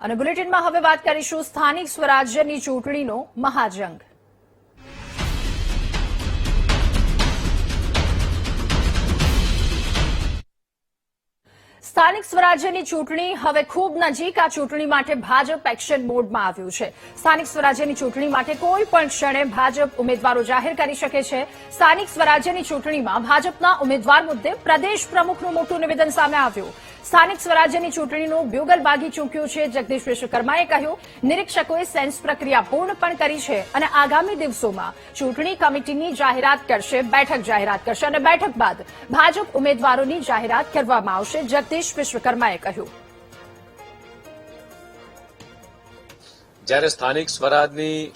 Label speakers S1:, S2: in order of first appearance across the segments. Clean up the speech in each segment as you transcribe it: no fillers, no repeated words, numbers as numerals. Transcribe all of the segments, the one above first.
S1: અને બુલેટિનમાં હવે વાત કરીશું સ્થાનિક સ્વરાજ્યની ચૂંટણીનો મહાજંગ। સ્થાનિક સ્વરાજ્યની ચૂંટણી હવે ખૂબ નજીક। આ ચૂંટણી માટે ભાજપ એક્શન મોડમાં આવ્યું છે। સ્થાનિક સ્વરાજ્યની ચૂંટણી માટે કોઈ પણ ક્ષણે ભાજપ ઉમેદવારો જાહેર કરી શકે છે। સ્થાનિક સ્વરાજ્યની ચૂંટણીમાં ભાજપના ઉમેદવાર મુદ્દે પ્રદેશ પ્રમુખનું મોટું નિવેદન સામે આવ્યું। સ્થાનિક સ્વરાજ્યની ચૂંટણીનું બ્યુગલ વાગી ચૂક્યું છે। જગદીશ વિશ્વકર્માએ કહ્યું, નિરીક્ષકોએ સેન્સ પ્રક્રિયા પૂર્ણ પણ કરી છે અને આગામી દિવસોમાં ચૂંટણી કમિટીની જાહેરાત કરશે, બેઠક જાહેરાત કરશે અને બેઠક બાદ ભાજપ ઉમેદવારોની જાહેરાત કરવામાં આવશે। જગદીશ વિશ્વકર્માએ કહ્યું,
S2: જ્યારે સ્થાનિક સ્વરાજની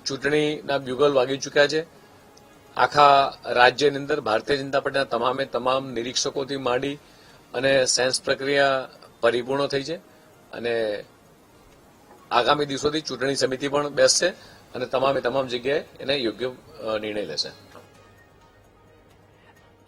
S2: ચૂંટણીના બ્યુગલ વાગી ચૂક્યા છે, આખા રાજ્યની અંદર ભારતીય જનતા પાર્ટીના તમામ નિરીક્ષકોથી માંડી અને સેન્સ પ્રક્રિયા પરિપૂર્ણ થઈ છે અને આગામી દિવસોથી ચૂંટણી સમિતિ પણ બેસશે અને તમામ જગ્યાએ એને યોગ્ય નિર્ણય લેશે।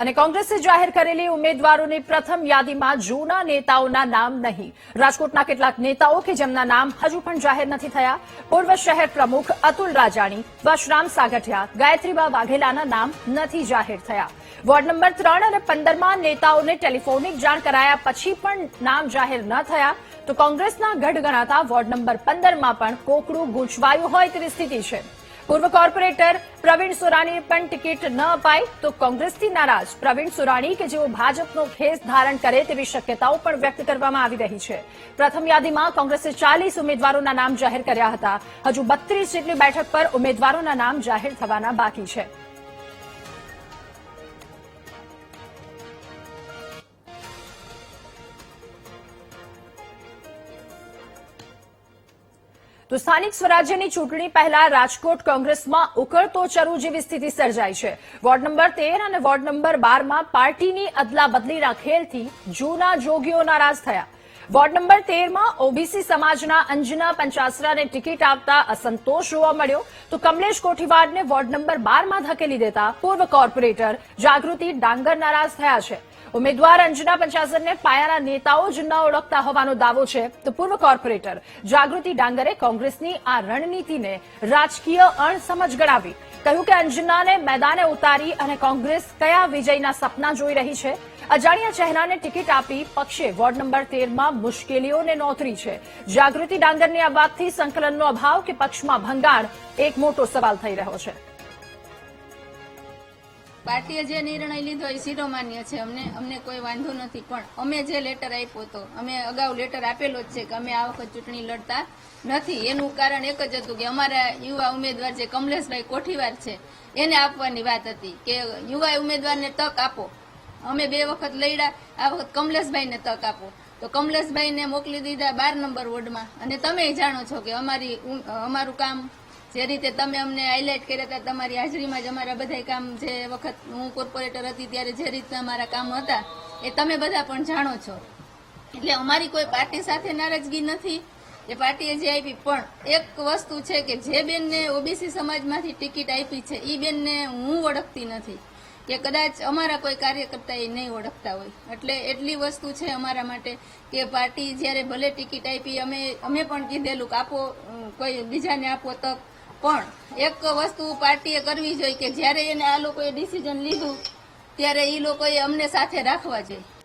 S1: અને કોંગ્રેસે જાહેર કરેલી ઉમેદવારોની પ્રથમ યાદીમાં જૂના નેતાઓના નામ નહીં। રાજકોટના કેટલાક નેતાઓ કે જેમના નામ હજુ પણ જાહેર નથી થયા, પૂર્વ શહેર પ્રમુખ અતુલ રાજાણી, વશરામ સાગઠિયા, ગાયત્રીબા વાઘેલાના નામ નથી જાહેર થયા। વોર્ડ નંબર 3 અને 15માં નેતાઓને ટેલિફોનિક જાણ કરાયા પછી પણ નામ જાહેર ન થયા તો કોંગ્રેસના ગઢ ગણાતા વોર્ડ નંબર 15માં પણ કોકડું ગૂંચવાયું હોય તેવી સ્થિતિ છે। પૂર્વ કોર્પોરેટર પ્રવીણ સુરાણીને પણ ટિકિટ ન અપાઈ તો કોંગ્રેસથી નારાજ પ્રવીણ સુરાણી કે જેઓ ભાજપનો ખેસ ધારણ કરે તેવી શક્યતાઓ પણ વ્યક્ત કરવામાં આવી રહી છે। પ્રથમ યાદીમાં કોંગ્રેસે 40 ઉમેદવારોના નામ જાહેર કર્યા હતા। હજુ 32 જેટલી બેઠક પર ઉમેદવારોના નામ જાહેર થવાના બાકી છે। તો સ્થાનિક સ્વરાજ્યની ચૂંટણી પહેલા રાજકોટ કોંગ્રેસમાં ઉકળતો ચરુ જેવી સ્થિતિ સર્જાઈ છે। વોર્ડ નંબર 13 અને વોર્ડ નંબર 12માં પાર્ટીની અદલા બદલીના ખેલથી જૂના જોગીઓ નારાજ થયા। વોર્ડ નંબર 13માં ઓબીસી સમાજના અંજના પંચાસરાને ટિકિટ આપતા અસંતોષ જોવા મળ્યો તો કમલેશ કોઠીવાડને વોર્ડ નંબર 12માં ધકેલી દેતા પૂર્વ કોર્પોરેટર જાગૃતિ ડાંગર નારાજ થયા છે। ઉમેદવાર અંજના પંચાસરને પાયાના નેતાઓ જ ન ઓળખતા હોવાનો દાવો છે તો પૂર્વ કોર્પોરેટર જાગૃતિ ડાંગરે કોંગ્રેસની આ રણનીતિને રાજકીય અણસમજ ગણાવી। કહ્યું કે અંજનાને મેદાને ઉતારી અને કોંગ્રેસ કયા વિજયના સપના જોઈ રહી છે। અજાણ્યા ચહેરાને ટિકિટ આપી પક્ષે વોર્ડ નંબર 13માં મુશ્કેલીઓને નોતરી છે। જાગૃતિ ડાંગરની આ વાતથી સંકલનનો અભાવ કે પક્ષમાં ભંગાણ એક મોટો સવાલ થઈ રહ્યો છે।
S3: પાર્ટીએ જે નિર્ણય લીધો એ શિરોમાન્ય છે। અમને કોઈ વાંધો નથી, પણ અમે જે લેટર આપ્યો હતો, અમે અગાઉ લેટર આપેલો જ છે કે અમે આ વખત ચૂંટણી લડતા નથી। એનું કારણ એક જ હતું કે અમારા યુવા ઉમેદવાર જે કમલેશભાઈ કોઠીવાર છે એને આપવાની વાત હતી કે યુવા ઉમેદવારને તક આપો। અમે 2 વખત લડ્યા, આ વખત કમલેશભાઈને તક આપો તો કમલેશભાઈને મોકલી દીધા 12 નંબર વોર્ડમાં। અને તમે જાણો છો કે અમારું કામ જે રીતે તમે અમને હાઇલાઇટ કર્યા હતા, તમારી હાજરીમાં જ અમારા બધા કામ, જે વખત હું કોર્પોરેટર હતી ત્યારે જે રીતે અમારા કામ હતા એ તમે બધા પણ જાણો છો। એટલે અમારી કોઈ પાર્ટી સાથે નારાજગી નથી, એ પાર્ટીએ જે આપી। પણ એક વસ્તુ છે કે જે બેનને ઓબીસી સમાજમાંથી ટિકિટ આપી છે એ બેનને હું ઓળખતી નથી કે કદાચ અમારા કોઈ કાર્યકર્તા એ નહીં ઓળખતા હોય। એટલે એટલી વસ્તુ છે અમારા માટે કે પાર્ટી જ્યારે ભલે ટિકિટ આપી, અમે પણ કીધેલું કે આપો, કોઈ બીજાને આપો તક, પણ એક વસ્તુ પાર્ટીએ કરવી જોઈએ કે જ્યારે એને આ લોકોએ ડિસિઝન લીધું ત્યારે એ લોકોએ અમને સાથે રાખવા જોઈએ।